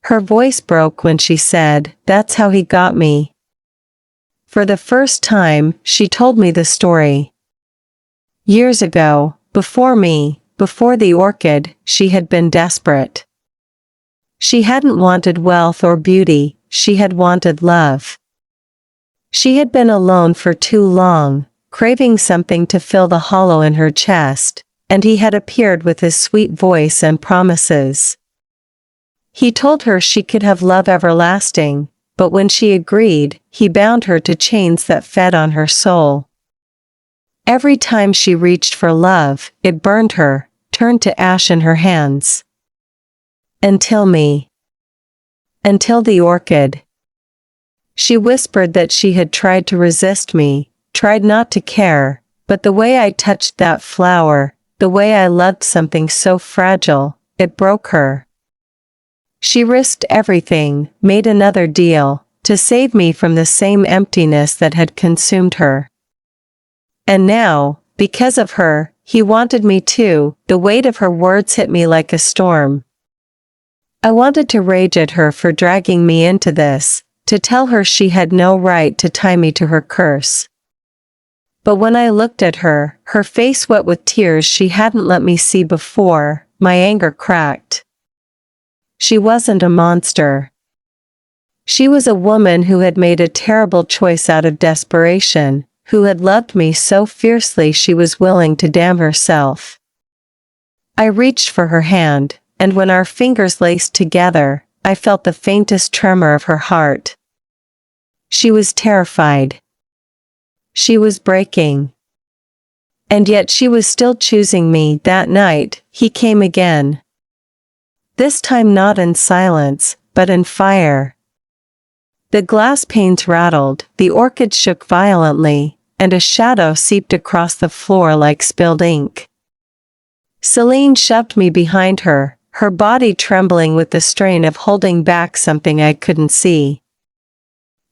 Her voice broke when she said, "That's how he got me." For the first time, she told me the story. Years ago, before me, before the orchid, she had been desperate. She hadn't wanted wealth or beauty, she had wanted love. She had been alone for too long, craving something to fill the hollow in her chest, and he had appeared with his sweet voice and promises. He told her she could have love everlasting, but when she agreed, he bound her to chains that fed on her soul. Every time she reached for love, it burned her, turned to ash in her hands. Until me. Until the orchid. She whispered that she had tried to resist me, tried not to care, but the way I touched that flower, the way I loved something so fragile, it broke her. She risked everything, made another deal, to save me from the same emptiness that had consumed her. And now, because of her, he wanted me too. The weight of her words hit me like a storm. I wanted to rage at her for dragging me into this, to tell her she had no right to tie me to her curse. But when I looked at her, her face wet with tears she hadn't let me see before, my anger cracked. She wasn't a monster. She was a woman who had made a terrible choice out of desperation, who had loved me so fiercely she was willing to damn herself. I reached for her hand, and when our fingers laced together, I felt the faintest tremor of her heart. She was terrified. She was breaking. And yet she was still choosing me. That night, he came again. This time not in silence, but in fire. The glass panes rattled, the orchid shook violently, and a shadow seeped across the floor like spilled ink. Celine shoved me behind her, her body trembling with the strain of holding back something I couldn't see.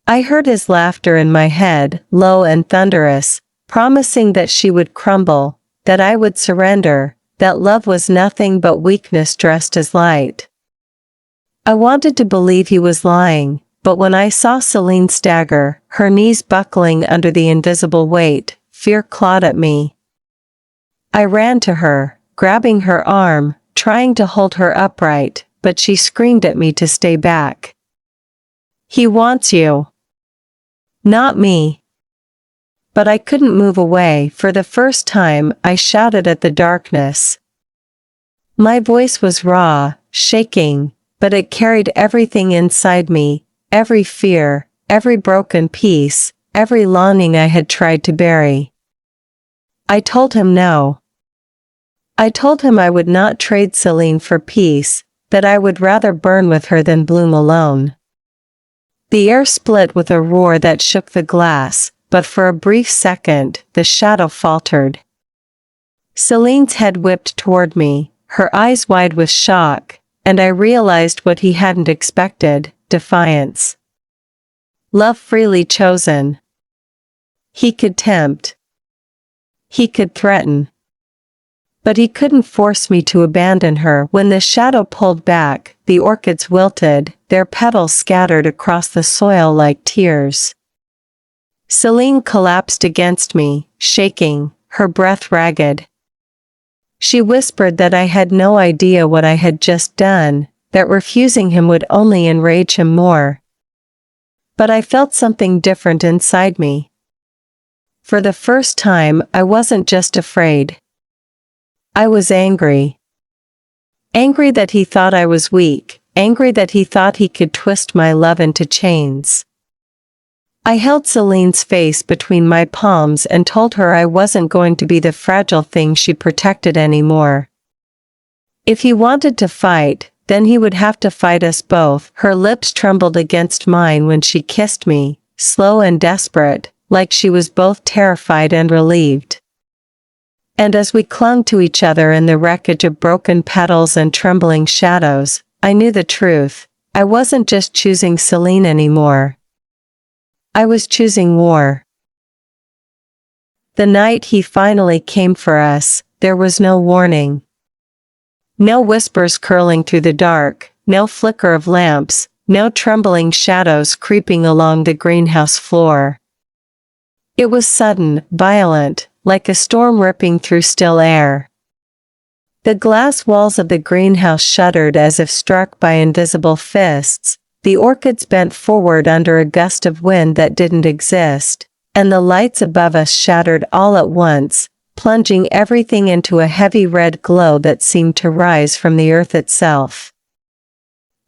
I heard his laughter in my head, low and thunderous, promising that she would crumble, that I would surrender, that love was nothing but weakness dressed as light. I wanted to believe he was lying, but when I saw Celine stagger, her knees buckling under the invisible weight, fear clawed at me. I ran to her, grabbing her arm, trying to hold her upright, but she screamed at me to stay back. "He wants you." "Not me." But I couldn't move away. For the first time, I shouted at the darkness. My voice was raw, shaking, but it carried everything inside me, every fear, every broken piece, every longing I had tried to bury. I told him no. I told him I would not trade Celine for peace, that I would rather burn with her than bloom alone. The air split with a roar that shook the glass, but for a brief second, the shadow faltered. Celine's head whipped toward me, her eyes wide with shock, and I realized what he hadn't expected: defiance. Love freely chosen. He could tempt. He could threaten. But he couldn't force me to abandon her. When the shadow pulled back, the orchids wilted, their petals scattered across the soil like tears. Celine collapsed against me, shaking, her breath ragged. She whispered that I had no idea what I had just done, that refusing him would only enrage him more. But I felt something different inside me. For the first time, I wasn't just afraid. I was angry. Angry that he thought I was weak, angry that he thought he could twist my love into chains. I held Celine's face between my palms and told her I wasn't going to be the fragile thing she protected anymore. If he wanted to fight, then he would have to fight us both. Her lips trembled against mine when she kissed me, slow and desperate, like she was both terrified and relieved. And as we clung to each other in the wreckage of broken petals and trembling shadows, I knew the truth. I wasn't just choosing Celine anymore. I was choosing war. The night he finally came for us, there was no warning. No whispers curling through the dark, no flicker of lamps, no trembling shadows creeping along the greenhouse floor. It was sudden, violent, like a storm ripping through still air. The glass walls of the greenhouse shuddered as if struck by invisible fists, the orchids bent forward under a gust of wind that didn't exist, and the lights above us shattered all at once, plunging everything into a heavy red glow that seemed to rise from the earth itself.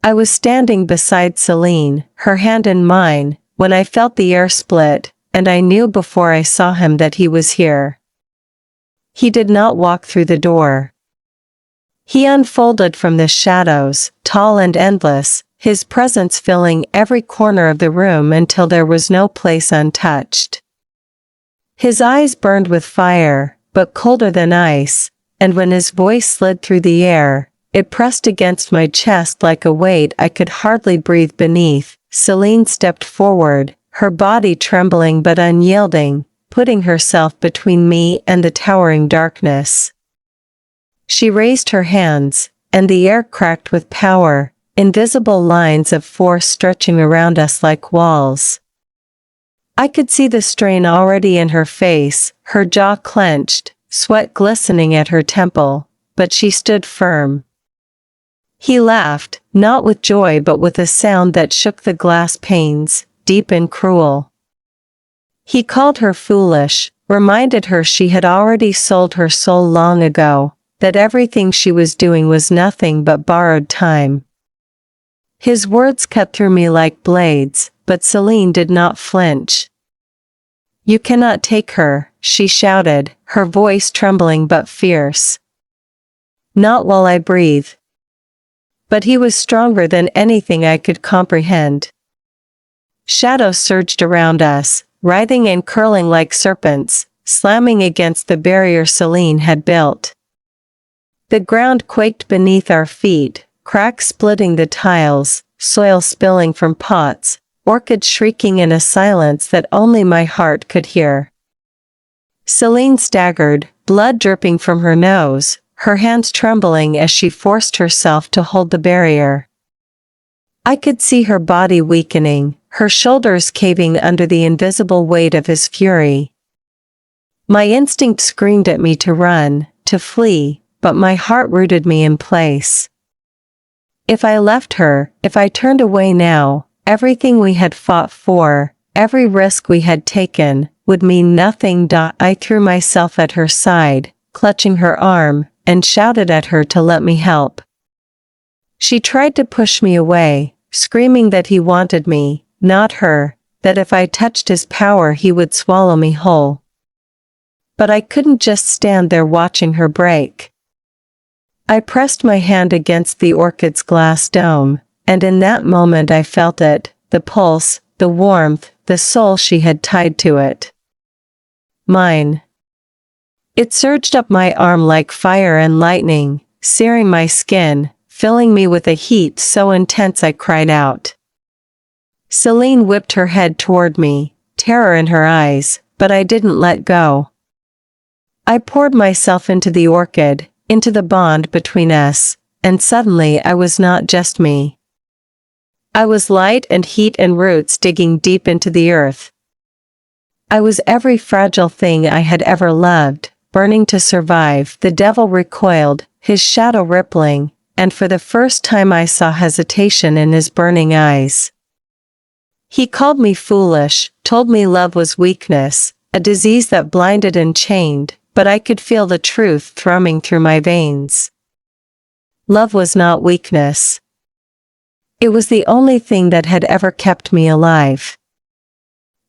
I was standing beside Celine, her hand in mine, when I felt the air split, and I knew before I saw him that he was here. He did not walk through the door. He unfolded from the shadows, tall and endless, his presence filling every corner of the room until there was no place untouched. His eyes burned with fire, but colder than ice, and when his voice slid through the air, it pressed against my chest like a weight I could hardly breathe beneath. Celine stepped forward, her body trembling but unyielding, putting herself between me and the towering darkness. She raised her hands, and the air cracked with power, invisible lines of force stretching around us like walls. I could see the strain already in her face, her jaw clenched, sweat glistening at her temple, but she stood firm. He laughed, not with joy but with a sound that shook the glass panes, deep and cruel. He called her foolish, reminded her she had already sold her soul long ago, that everything she was doing was nothing but borrowed time. His words cut through me like blades, but Celine did not flinch. "You cannot take her," she shouted, her voice trembling but fierce. "Not while I breathe." But he was stronger than anything I could comprehend. Shadows surged around us, writhing and curling like serpents, slamming against the barrier Celine had built. The ground quaked beneath our feet, cracks splitting the tiles, soil spilling from pots, orchids shrieking in a silence that only my heart could hear. Celine staggered, blood dripping from her nose, her hands trembling as she forced herself to hold the barrier. I could see her body weakening, her shoulders caving under the invisible weight of his fury. My instinct screamed at me to run, to flee, but my heart rooted me in place. If I left her, if I turned away now, everything we had fought for, every risk we had taken, would mean nothing. I threw myself at her side, clutching her arm, and shouted at her to let me help. She tried to push me away, screaming that he wanted me, not her, that if I touched his power he would swallow me whole. But I couldn't just stand there watching her break. I pressed my hand against the orchid's glass dome, and in that moment I felt it, the pulse, the warmth, the soul she had tied to it. Mine. It surged up my arm like fire and lightning, searing my skin, filling me with a heat so intense I cried out. Celine whipped her head toward me, terror in her eyes, but I didn't let go. I poured myself into the orchid, into the bond between us, and suddenly I was not just me. I was light and heat and roots digging deep into the earth. I was every fragile thing I had ever loved, burning to survive. The devil recoiled, his shadow rippling, and for the first time I saw hesitation in his burning eyes. He called me foolish, told me love was weakness, a disease that blinded and chained, but I could feel the truth thrumming through my veins. Love was not weakness. It was the only thing that had ever kept me alive.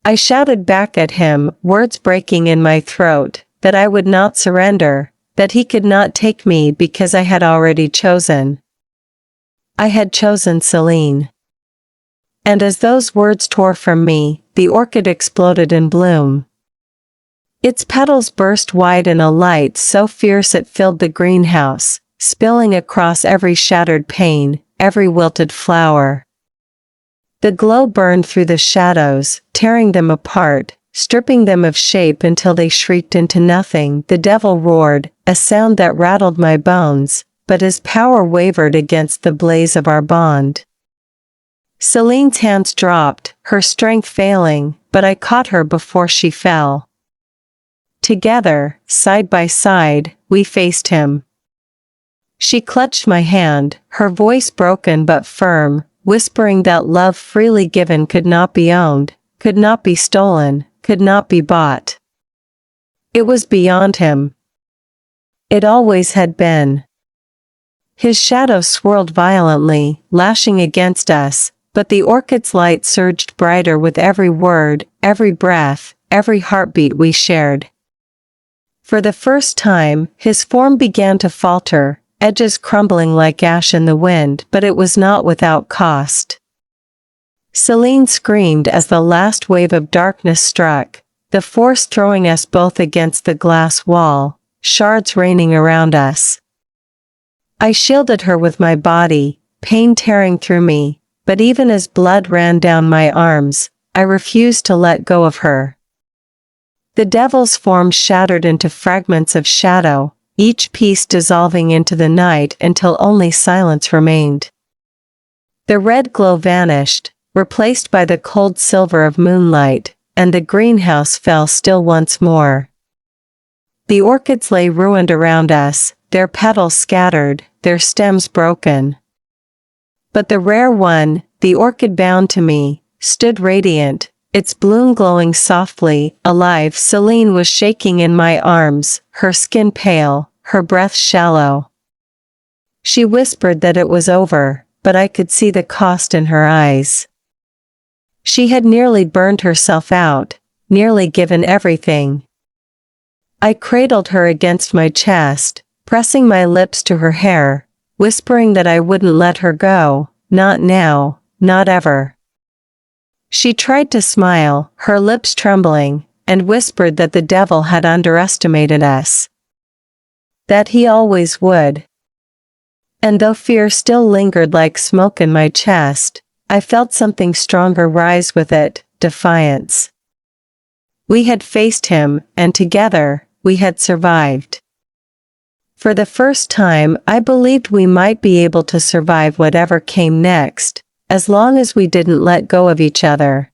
I shouted back at him, words breaking in my throat, that I would not surrender, that he could not take me because I had already chosen. I had chosen Celine. And as those words tore from me, the orchid exploded in bloom. Its petals burst wide in a light so fierce it filled the greenhouse, spilling across every shattered pane, every wilted flower. The glow burned through the shadows, tearing them apart, stripping them of shape until they shrieked into nothing. The devil roared, a sound that rattled my bones, but his power wavered against the blaze of our bond. Celine's hands dropped, her strength failing, but I caught her before she fell. Together, side by side, we faced him. She clutched my hand, her voice broken but firm, whispering that love freely given could not be owned, could not be stolen, could not be bought. It was beyond him. It always had been. His shadow swirled violently, lashing against us, but the orchid's light surged brighter with every word, every breath, every heartbeat we shared. For the first time, his form began to falter, edges crumbling like ash in the wind, but it was not without cost. Celine screamed as the last wave of darkness struck, the force throwing us both against the glass wall, shards raining around us. I shielded her with my body, pain tearing through me, but even as blood ran down my arms, I refused to let go of her. The devil's form shattered into fragments of shadow, each piece dissolving into the night until only silence remained. The red glow vanished, replaced by the cold silver of moonlight, and the greenhouse fell still once more. The orchids lay ruined around us, their petals scattered, their stems broken. But the rare one, the orchid bound to me, stood radiant, its bloom glowing softly, alive. Celine was shaking in my arms, her skin pale, her breath shallow. She whispered that it was over, but I could see the cost in her eyes. She had nearly burned herself out, nearly given everything. I cradled her against my chest, pressing my lips to her hair, whispering that I wouldn't let her go, not now, not ever. She tried to smile, her lips trembling, and whispered that the devil had underestimated us. That he always would. And though fear still lingered like smoke in my chest, I felt something stronger rise with it, defiance. We had faced him, and together, we had survived. For the first time, I believed we might be able to survive whatever came next, as long as we didn't let go of each other.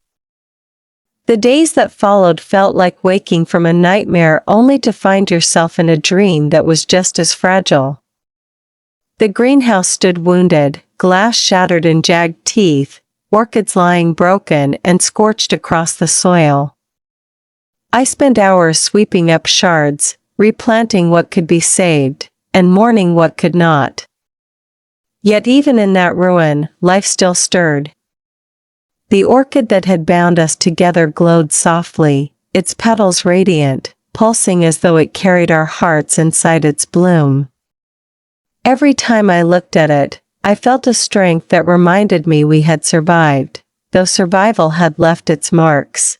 The days that followed felt like waking from a nightmare only to find yourself in a dream that was just as fragile. The greenhouse stood wounded, glass shattered in jagged teeth, orchids lying broken and scorched across the soil. I spent hours sweeping up shards, replanting what could be saved, and mourning what could not. Yet even in that ruin, life still stirred. The orchid that had bound us together glowed softly, its petals radiant, pulsing as though it carried our hearts inside its bloom. Every time I looked at it, I felt a strength that reminded me we had survived, though survival had left its marks.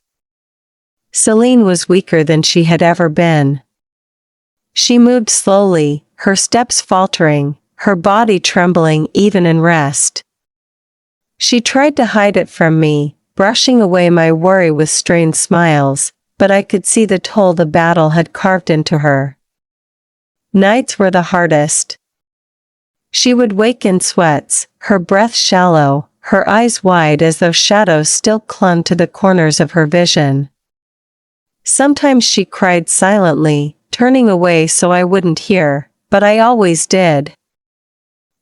Celine was weaker than she had ever been. She moved slowly, her steps faltering, her body trembling even in rest. She tried to hide it from me, brushing away my worry with strained smiles, but I could see the toll the battle had carved into her. Nights were the hardest. She would wake in sweats, her breath shallow, her eyes wide as though shadows still clung to the corners of her vision. Sometimes she cried silently, turning away so I wouldn't hear, but I always did.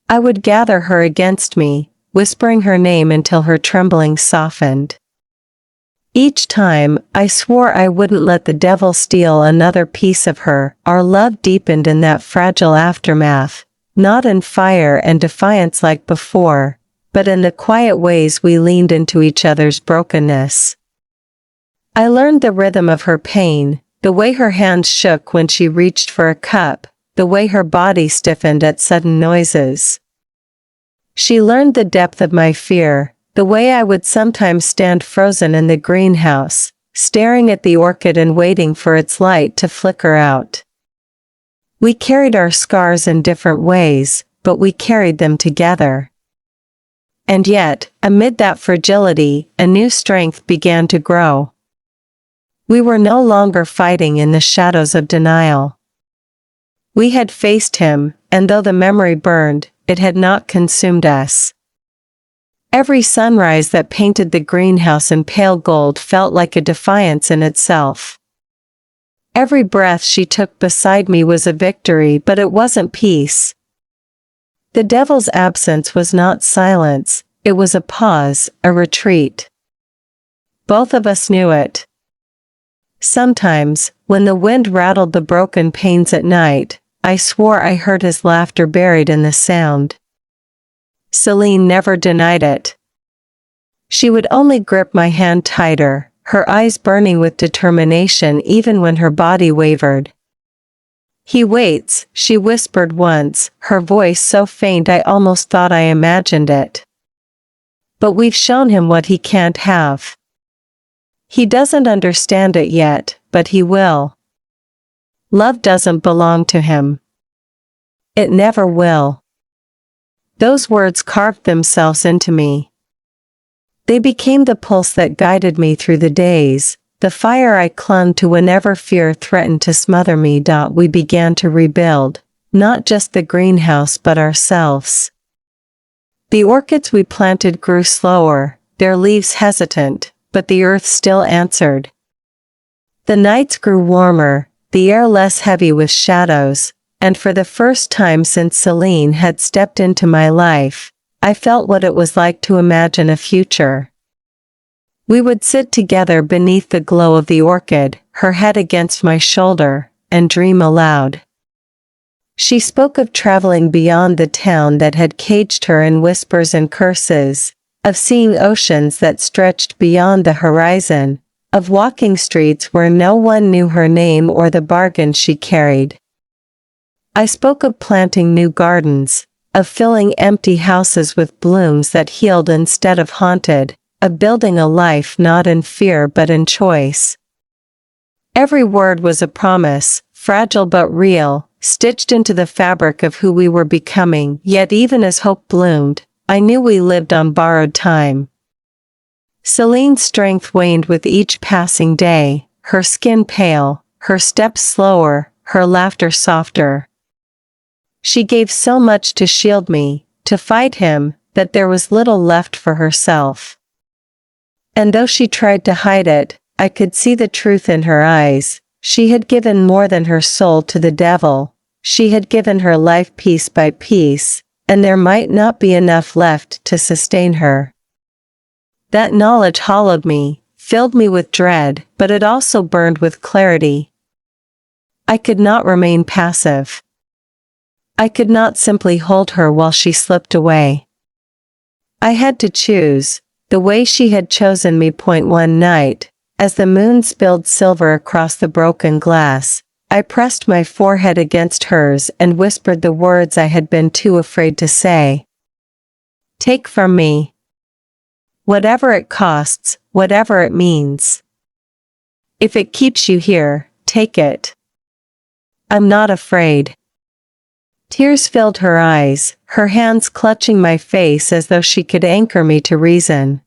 I would gather her against me, whispering her name until her trembling softened. Each time, I swore I wouldn't let the devil steal another piece of her. Our love deepened in that fragile aftermath, not in fire and defiance like before, but in the quiet ways we leaned into each other's brokenness. I learned the rhythm of her pain, the way her hands shook when she reached for a cup, the way her body stiffened at sudden noises. She learned the depth of my fear, the way I would sometimes stand frozen in the greenhouse, staring at the orchid and waiting for its light to flicker out. We carried our scars in different ways, but we carried them together. And yet, amid that fragility, a new strength began to grow. We were no longer fighting in the shadows of denial. We had faced him, and though the memory burned, it had not consumed us. Every sunrise that painted the greenhouse in pale gold felt like a defiance in itself. Every breath she took beside me was a victory, but it wasn't peace. The devil's absence was not silence, it was a pause, a retreat. Both of us knew it. Sometimes, when the wind rattled the broken panes at night, I swore I heard his laughter buried in the sound. Celine never denied it. She would only grip my hand tighter, her eyes burning with determination even when her body wavered. "He waits," she whispered once, her voice so faint I almost thought I imagined it. "But we've shown him what he can't have. He doesn't understand it yet, but he will. Love doesn't belong to him. It never will." Those words carved themselves into me. They became the pulse that guided me through the days, the fire I clung to whenever fear threatened to smother me. We began to rebuild, not just the greenhouse but ourselves. The orchids we planted grew slower, their leaves hesitant, but the earth still answered. The nights grew warmer, the air less heavy with shadows, and for the first time since Celine had stepped into my life, I felt what it was like to imagine a future. We would sit together beneath the glow of the orchid, her head against my shoulder, and dream aloud. She spoke of traveling beyond the town that had caged her in whispers and curses, of seeing oceans that stretched beyond the horizon, of walking streets where no one knew her name or the bargain she carried. I spoke of planting new gardens, of filling empty houses with blooms that healed instead of haunted, of building a life not in fear but in choice. Every word was a promise, fragile but real, stitched into the fabric of who we were becoming. Yet even as hope bloomed, I knew we lived on borrowed time. Celine's strength waned with each passing day, her skin pale, her steps slower, her laughter softer. She gave so much to shield me, to fight him, that there was little left for herself. And though she tried to hide it, I could see the truth in her eyes. She had given more than her soul to the devil. She had given her life piece by piece, and there might not be enough left to sustain her. That knowledge hollowed me, filled me with dread, but it also burned with clarity. I could not remain passive. I could not simply hold her while she slipped away. I had to choose, the way she had chosen me. One night, as the moon spilled silver across the broken glass, I pressed my forehead against hers and whispered the words I had been too afraid to say. Take from me. Whatever it costs, whatever it means. If it keeps you here, take it. I'm not afraid. Tears filled her eyes, her hands clutching my face as though she could anchor me to reason.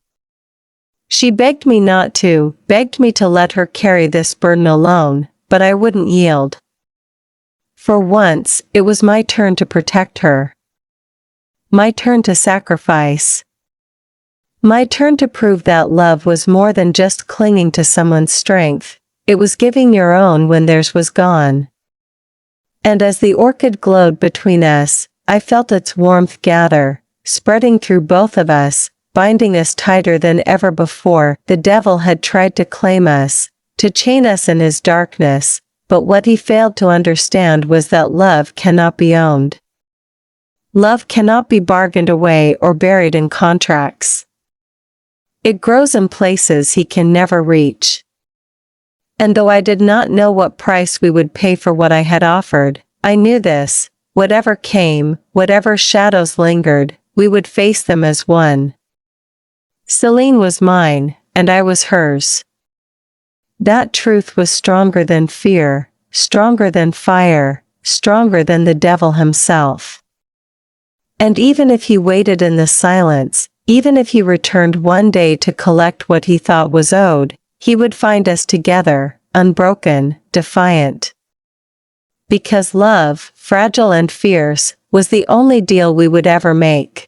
She begged me not to, begged me to let her carry this burden alone, but I wouldn't yield. For once, it was my turn to protect her. My turn to sacrifice. My turn to prove that love was more than just clinging to someone's strength, it was giving your own when theirs was gone. And as the orchid glowed between us, I felt its warmth gather, spreading through both of us, binding us tighter than ever before. The devil had tried to claim us, to chain us in his darkness, but what he failed to understand was that love cannot be owned. Love cannot be bargained away or buried in contracts. It grows in places he can never reach. And though I did not know what price we would pay for what I had offered, I knew this: whatever came, whatever shadows lingered, we would face them as one. Celine was mine, and I was hers. That truth was stronger than fear, stronger than fire, stronger than the devil himself. And even if he waited in the silence, even if he returned one day to collect what he thought was owed, he would find us together, unbroken, defiant. Because love, fragile and fierce, was the only deal we would ever make.